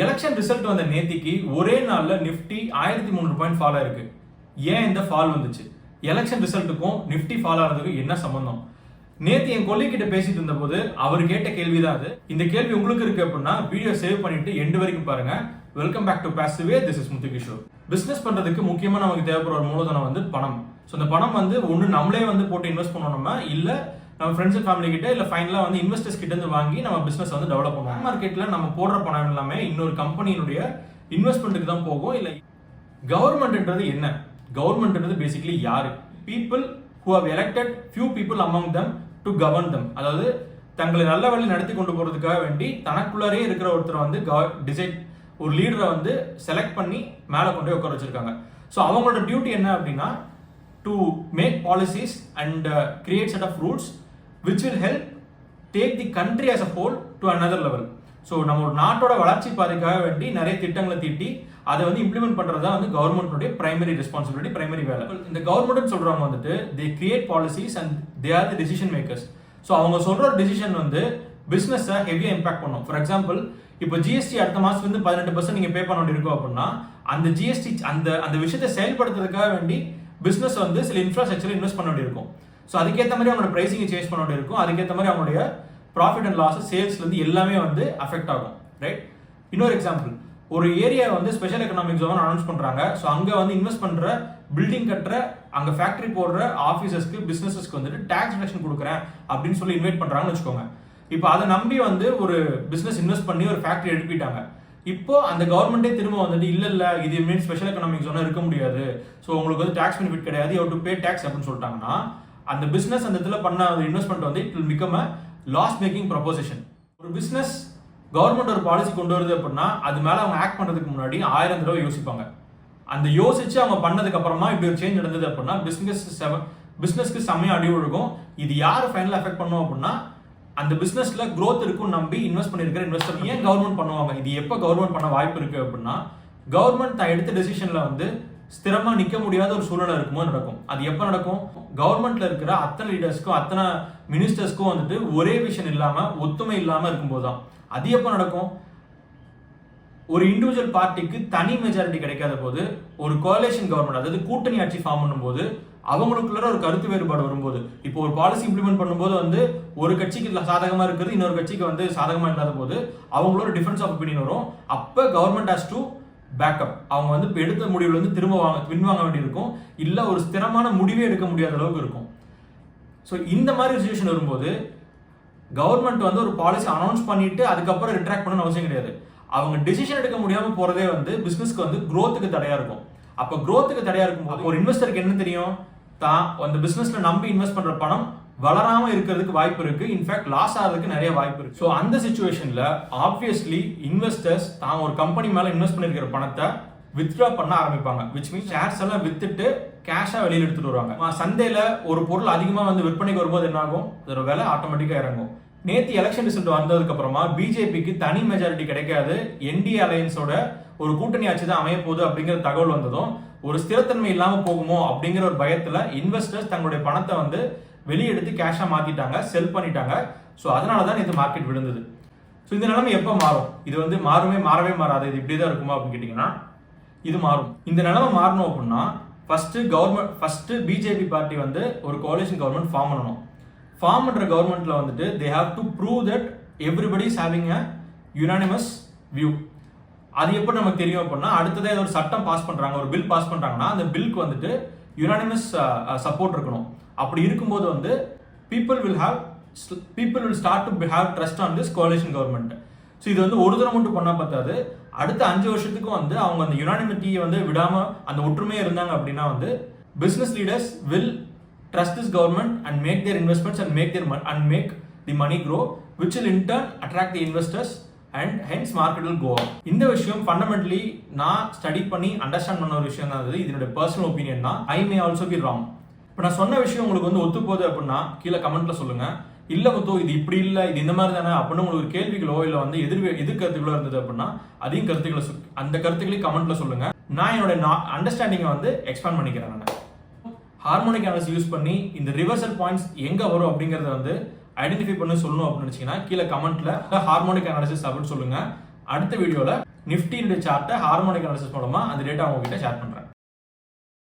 Election result வந்த நேத்திக்கு ஒரே நாள்ல நிஃப்டி 1300 பாயிண்ட் ஃபால் ஆயிருக்கு. ஏன் இந்த ஃபால் வந்துச்சு? எலெக்ஷன் ரிசல்ட்டுக்கும் நிஃப்டி ஃபால் ஆகிறதுக்கும் என்ன சம்பந்தம்? நேத்து என் கொல்லை கிட்ட பேசிட்டு இருந்த போது அவர் கேட்ட கேள்விதான் அது. இந்த கேள்வி உங்களுக்கு இருக்கு அப்படின்னா வீடியோ சேவ் பண்ணிட்டு எண்டு வரைக்கும் பாருங்க. Welcome back to passive way. This is Muthukishore. Business பண்றதுக்கு முக்கியமா நமக்கு தேவைப்படுற ஒரு மூலதனம் வந்து பணம். ஸோ இந்த பணம் வந்து ஒன்று நம்மளே வந்து போட்டு இன்வெஸ்ட் பண்ணணுமா, இல்ல நம்ம ஃப்ரெண்ட்ஸ் அண்ட் ஃபேமிலி கிட்ட இல்ல ஃபைனலா வந்து இன்வெஸ்டர்ஸ் கிட்ட இருந்து வாங்கி நம்ம பிசினஸ் வந்து டெவலப் பண்ணுவோம். மார்க்கெட்ல நம்ம போடுற பணம் எல்லாமே இன்னொரு கம்பெனியினுடைய இன்வெஸ்ட்மெண்ட்டுக்கு தான் போகும். இல்ல கவர்மெண்ட்ன்றது என்ன? கவர்மெண்ட்ன்றது பேசிக்கலி யாரு? People who have elected few people among them to govern them. அதாவது தங்களை நல்ல வழி நடத்தி கொண்டு போறதுக்காக வேண்டி தனக்குள்ளரே இருக்கிற ஒருத்தர் வந்து டிசைட் ஒரு லீடரை வந்து செலக்ட் பண்ணி மேலே கொண்டு போய் உட்கார வச்சிருக்காங்க. ஸோ அவங்களோட டியூட்டி என்ன அப்படின்னா to make policies and create set of rules which will help take the country as a whole to another level. So நம்ம ஒரு நாட்டோட வளர்ச்சி பாதைக்காக வேண்டி நிறைய திட்டங்களை தீட்டி அதை வந்து இம்ப்ளிமெண்ட் பண்றதா வந்து கவர்மெண்ட்டுடைய பிரைமரி ரெஸ்பான்சிபிலிட்டி, பிரைமரி வேலை. இந்த கவர்மெண்ட் சொல்றவங்க வந்துட்டு தே create policies and they are the decision makers. So அவங்க சொல்ற ஒரு டிசிஷன் வந்து பிசினஸை ஹெவியா இம்பாக்ட் பண்ணும். ஃபார் எக்ஸாம்பிள், இப்போ ஜிஎஸ்டி அடுத்த மாசத்துல இருந்து 18% நீங்க பே பண்ண வேண்டியிருக்கும் அப்படின்னா அந்த ஜிஎஸ்டி அந்த விஷயத்தை செயல்படுத்துறதுக்காக வேண்டி பிசினஸ் வந்து சில இன்ஃப்ராஸ்ட்ரக்சர் இன்வெஸ்ட் பண்ண வேண்டியிருக்கும். ஸோ அதுக்கேற்ற மாதிரி அவங்களோட பிரைசிங் சேஞ்ச் பண்ண வேண்டியிருக்கும். அதுக்கேற்ற மாதிரி அவங்களுடைய ப்ராஃபிட் அண்ட் லாஸ், சேல்ஸ்ல இருந்து எல்லாமே வந்து அஃபெக்ட் ஆகும். ரைட்? இன்னொரு எக்ஸாம்பிள், ஒரு ஏரியா வந்து ஸ்பெஷல் எக்கனாமிக் ஜோன் அனௌன்ஸ் பண்றாங்க. ஸோ அங்க வந்து இன்வெஸ்ட் பண்ற, பில்டிங் கட்டுற, அங்க ஃபேக்டரி போடுற ஆஃபீஸஸ்க்கு, பிசினஸஸ்க்கு வந்துட்டு டாக்ஸ் ரிடக்ஷன் கொடுக்குறேன் அப்படின்னு சொல்லி இன்வைட் பண்றாங்கன்னு வச்சுக்கோங்க. இப்போ அதை நம்பி வந்து ஒரு பிசினஸ் இன்வெஸ்ட் பண்ணி ஒரு ஃபேக்டரி எழுப்பிட்டாங்க. இப்போ அந்த கவர்மெண்டே திரும்ப வந்துட்டு இல்ல இது மீன் ஸ்பெஷல் எக்கனாமிக் ஜோனா இருக்க முடியாது, ஸோ உங்களுக்கு வந்து டாக்ஸ் பெனிஃபிட் கிடையாது, you have to pay tax அப்படின்னு சொல்லிட்டாங்கன்னா அந்த பிசினஸ் அந்த இடத்துல பண்ண இன்வெஸ்ட்மெண்ட் வந்து it will become a loss making proposition. ஒரு பிசினஸ் கவர்மெண்ட் ஒரு பாலிசி கொண்டு வருது அப்படின்னா அது மேல அவங்க ஆக்ட் பண்றதுக்கு முன்னாடி 1000 தடவை யோசிப்பாங்க. அந்த யோசிச்சு அவங்க பண்ணதுக்கு அப்புறமா இப்படி ஒரு சேஞ்ச் நடந்தது அப்படின்னா பிசினஸ்க்கு செம்மையா அடி ஒழுகும். இது யார் ஃபைனல் எஃபெக்ட் பண்ணும் அப்படின்னா அந்த பிசினஸ்ல growth இருக்கும் நம்பி இன்வெஸ்ட் பண்ணிருக்கிற இன்வெஸ்டர். ஏன் கவர்மெண்ட் பண்ணுவாங்க? இது எப்போ கவர்மெண்ட் பண்ண வாய்ப்பு இருக்கு அப்படின்னா கவர்மெண்ட் தான் எடுத்த டெசிஷன்ல வந்து ஸ்திரமா நிக்க முடியாத ஒரு சூழ்நிலை இருக்குமோ நடக்கும். அது எப்போ நடக்கும்? கவர்மெண்ட்ல இருக்கிற அத்தனை லீடர்ஸ்க்கும் அத்தனை மினிஸ்டர்ஸ்க்கும் வந்துட்டு ஒரே விஷன் இல்லாம ஒத்துமை இல்லாம இருக்கும்போது தான். அது எப்போ நடக்கும்? ஒரு இண்டிவிஜுவல் பார்ட்டிக்கு தனி மெஜாரிட்டி கிடைக்காத போது, ஒரு கோலேஷன் கவர்மெண்ட் அதாவது கூட்டணி ஆட்சி ஃபார்ம் பண்ணும்போது, அவங்களுக்குள்ள ஒரு கருத்து வேறுபாடு வரும்போது, இப்போ ஒரு பாலிசி இம்ப்ளிமெண்ட் பண்ணும்போது வந்து ஒரு கட்சிக்கு சாதகமா இருக்கிறது இன்னொரு கட்சிக்கு வந்து சாதகமா இல்லாத போது அவங்களோட டிஃபரன்ஸ் ஆஃப் ஒப்பீனியன் வரும். அப்ப கவர்மெண்ட் ஹாஸ் டு பேக்கப். அவங்க வந்து எடுத்த முடிவுல வந்து பின்வாங்க வேண்டியிருக்கும். இல்ல ஒரு ஸ்திரமான முடிவே எடுக்க முடியாத அளவுக்கு இருக்கும். ஸோ இந்த மாதிரி சிச்சுவேஷன் வரும்போது கவர்மெண்ட் வந்து ஒரு பாலிசி அனௌன்ஸ் பண்ணிட்டு அதுக்கப்புறம் ரிட்ராக்ட் பண்ணணும்னு அவசியம் கிடையாது. அவங்க டிசிஷன் எடுக்க முடியாம போறதே வந்து பிசினஸ்க்கு வந்து growthக்கு தடையா இருக்கும். அப்ப growthக்கு தடையா இருக்கும்போது ஒரு இன்வெஸ்டருக்கு என்ன தெரியும்? தான் அந்த பிசினஸ்ல நம்பி இன்வெஸ்ட் பண்ற பணம் வளராம இருக்கிறதுக்கு வாய்ப்பு இருக்கு. இன்ஃபேக்ட் லாஸ் ஆகிறதுக்கு நிறைய வாய்ப்பு இருக்கு. ஸோ அந்த சிச்சுவேஷன்ல ஆப்வியஸ்லி இன்வெஸ்டர்ஸ் தான் ஒரு கம்பெனி மேல இன்வெஸ்ட் பண்ணிருக்கிற பணத்தை வித்ட்ரா பண்ண ஆரம்பிப்பாங்க. விச் மீன்ஸ் ஷேர்ஸ் எல்லாம் வித்துட்டு கேஷா வெளியில எடுத்துட்டு வருவாங்க. சந்தையில ஒரு பொருள் அதிகமா வந்து விற்பனைக்கு வரும்போது என்ன ஆகும்? அதோட விலை ஆட்டோமேட்டிக்கா இறங்கும். நேத்து எலெக்ஷன் ரிசல்ட் வந்ததுக்கு அப்புறமா பிஜேபிக்கு தனி மெஜாரிட்டி கிடைக்காது, என்டிஏ அலையன்ஸோட ஒரு கூட்டணி ஆட்சி தான் அமைய போகுது அப்படிங்கிற தகவல் வந்ததும் ஒரு ஸ்திரத்தன்மை இல்லாம போகுமோ அப்படிங்கிற ஒரு பயத்துல இன்வெஸ்டர்ஸ் தங்களுடைய பணத்தை வந்து வெளியெடுத்து கேஷா மாத்திட்டாங்க, செல் பண்ணிட்டாங்க. ஸோ அதனாலதான் இது மார்க்கெட் விழுந்தது. ஸோ இந்த நிலைமை எப்போ மாறும்? இது வந்து மாறவே மாறாது, இது இப்படிதான் இருக்குமா அப்படின்னு கேட்டீங்கன்னா இது மாறும். இந்த நிலைமை மாறணும் அப்படின்னா ஃபர்ஸ்ட் பிஜேபி பார்ட்டி வந்து ஒரு கோலிஷன் கவர்மெண்ட் ஃபார்ம் பண்ணணும். ஃபார்ம் பண்ற கவர்மெண்ட்ல வந்துட்டு they have to prove that everybody is having a unanimous view. அது எப்போ நமக்கு தெரியும் அப்படின்னா அடுத்ததே ஒரு சட்டம் பாஸ் பண்றாங்க, ஒரு பில் பாஸ் பண்றாங்கன்னா அந்த பில்க்கு வந்துட்டு யுனானிமஸ் சப்போர்ட் இருக்கணும். அப்படி இருக்கும்போது வந்து people will start to have trust on this coalition government. So இது வந்து ஒரு தடவை மட்டும் பண்ணா பார்த்தாது, அடுத்த 5 வருஷத்துக்கும் வந்து அவங்க அந்த யுனானிமிட்டியை வந்து விடாம அந்த ஒற்றுமையா இருந்தாங்க அப்படின்னா வந்து business leaders will trust this government and make their investments and make the money grow, which will in turn attract the investors and hence market will go up. இந்த விஷயம் ஃபண்டமெண்டலி நான் ஸ்டடி பண்ணி அண்டர்ஸ்டாண்ட் பண்ண ஒரு விஷயம் தான். அது இதனுடைய பர்சனல் ஒப்பீனியன் தான். ஐ மே ஆல்சோ பி ராங். இப்போ நான் சொன்ன விஷயம் உங்களுக்கு வந்து ஒத்து போகுது அப்படின்னா கீழே கமெண்ட்ல சொல்லுங்க. இல்ல முத்து இது இப்படி இல்லை, இது இந்த மாதிரி தானே அப்படின்னு உங்களுக்கு கேள்விகளோ இல்லை வந்து எதிர் கருத்துக்களோ இருந்தது அப்படின்னா அதையும் அந்த கருத்துக்களையும் கமெண்ட்ல சொல்லுங்க. நான் என்னோட அண்டர்ஸ்டாண்டிங்கை வந்து எக்ஸ்பேண்ட் பண்ணிக்கிறேன். நான் ஹார்மோனிக் அனாலிசிஸ் யூஸ் பண்ணி இந்த ரிவர்சல் பாயிண்ட்ஸ் எங்க வரும் அப்படிங்கறத வந்து ஐடென்டிஃபை பண்ணி சொல்லணும் அப்படின்னு நினைச்சீங்கன்னா கீழே கமெண்ட்ல ஹார்மோனிக் அனாலிசிஸ் அப்படின்னு சொல்லுங்க. அடுத்த வீடியோல நிஃப்டியுடைய சார்ட்டை ஹார்மோனிக் அனாலிசிஸ் மூலமா அந்த டேட்டா உங்ககிட்ட ஷேர் பண்றேன்.